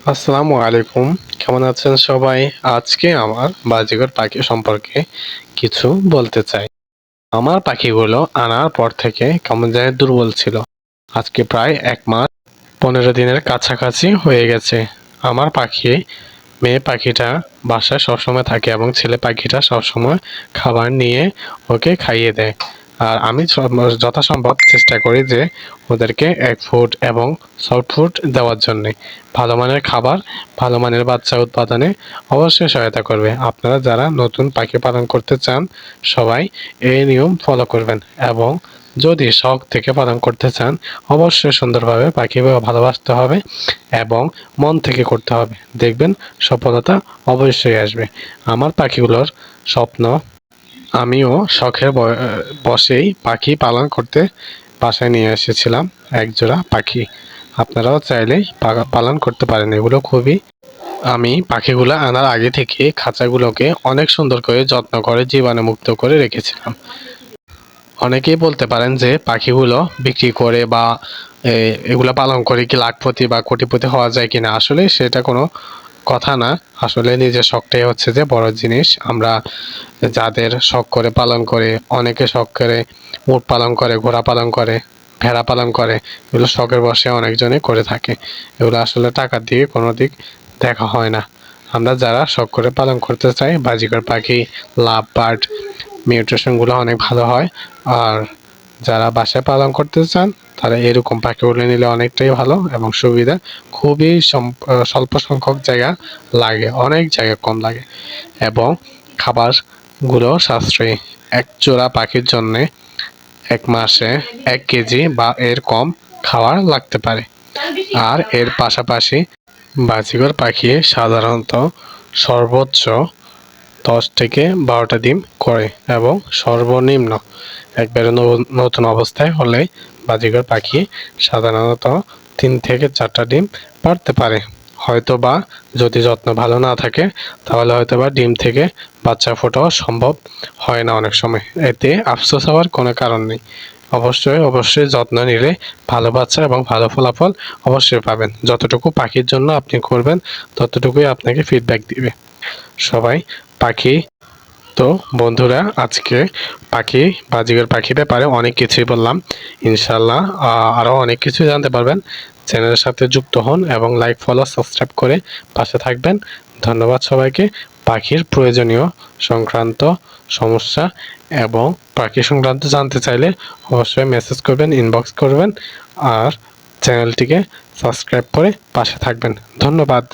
আসসালামু আলাইকুম। কেমন আছেন সবাই? আজকে আমার বাজিঘর পাখি সম্পর্কে কিছু বলতে চাই। আমার পাখিগুলো আনার পর থেকে কেমন জানি দুর্বল ছিল। আজকে প্রায় ১ মাস ১৫ দিনের কাছাকাছি হয়ে গেছে। আমার পাখি, মেয়ে পাখিটা বাসায় সবসময় থাকে এবং ছেলে পাখিটা সবসময় খাবার নিয়ে ওকে খাইয়ে দেয়। আর আমি যথাসম্ভব চেষ্টা করি যে ওদেরকে এগ ফুড এবং সফট ফুড দেওয়ার জন্যে। ভালো মানের খাবার, ভালো মানের বাচ্চা উৎপাদনে অবশ্যই সহায়তা করবে। আপনারা যারা নতুন পাখি পালন করতে চান সবাই এই নিয়ম ফলো করবেন এবং যদি শখ থেকে পালন করতে চান অবশ্যই সুন্দরভাবে পাখি ভালোবাসতে হবে এবং মন থেকে করতে হবে। দেখবেন সফলতা অবশ্যই আসবে। আমার পাখিগুলোর স্বপ্ন, আমিও শখের বশেই পাখি পালন করতে বাসায় নিয়ে এসেছিলাম একজোড়া পাখি। আপনারাও চাইলে পালন করতে পারেন। এগুলো খুবই, আমি পাখিগুলো আনার আগে থেকে খাঁচাগুলোকে অনেক সুন্দর করে যত্ন করে জীবাণুমুক্ত করে রেখেছিলাম। অনেকেই বলতে পারেন যে পাখিগুলো বিক্রি করে বা এগুলো পালন করে কি লাখপতি বা কোটিপতি হওয়া যায় কিনা। আসলে সেটা কোনো কথা না। আসলে নিজের শখটাই হচ্ছে যে বড় জিনিস। আমরা যাদের শখ করে পালন করে, অনেকে শখ করে উট পালন করে, ঘোড়া পালন করে, ভেড়া পালন করে, এগুলো শখের বশে অনেকজনই করে থাকে। এগুলো আসলে টাকার দিকে কোনো দিক দেখা হয় না। আমরা যারা শখ করে পালন করতে চাই, বাজিঘর পাখি, লাভ বার্ড, মিউটেশনগুলো অনেক ভালো হয়। আর যারা বাসায় পালন করতে চান তারা এরকম পাখিগুলো নিলে অনেকটাই ভালো এবং সুবিধা। খুবই স্বল্প সংখ্যক জায়গা লাগে, অনেক জায়গা কম লাগে এবং খাবারগুলো সাশ্রয়ী। এক জোড়া পাখির জন্যে ১ মাসে ১ কেজি বা এর কম খাবার লাগতে পারে। আর এর পাশাপাশি বাজিঘর পাখি সাধারণত সর্বোচ্চ ১০ থেকে ১২টা ডিম করে এবং সর্বনিম্ন একবারে নতুন অবস্থায় হলে বাজিঘর পাখি সাধারণত ৩ থেকে ৪টা ডিম পারতে পারে। হয়তোবা যদি যত্ন ভালো না থাকে তাহলে হয়তোবা ডিম থেকে বাচ্চা ফোটাও সম্ভব হয় না অনেক সময়। এতে আফসোস হওয়ার কোনো কারণ নেই। অবশ্যই যত্ন নিলে ভালো বাচ্চা এবং ভালো ফলাফল অবশ্যই পাবেন। যতটুকু পাখির জন্য আপনি করবেন ততটুকুই আপনাকে ফিডব্যাক দিবে। সবাই পাখি, তো বন্ধুরা আজকে বাজিঘর পাখি ব্যাপারে অনেক কিছুই বললাম। ইনশাল্লাহ আরও অনেক কিছু জানতে পারবেন। চ্যানেলের সাথে যুক্ত হন এবং লাইক, ফলো, সাবস্ক্রাইব করে পাশে থাকবেন। ধন্যবাদ সবাইকে। পাখির প্রয়োজনীয় সংক্রান্ত সমস্যা এবং পাখি সংক্রান্ত জানতে চাইলে অবশ্যই মেসেজ করবেন, ইনবক্স করবেন আর চ্যানেলটিকে সাবস্ক্রাইব করে পাশে থাকবেন। ধন্যবাদ।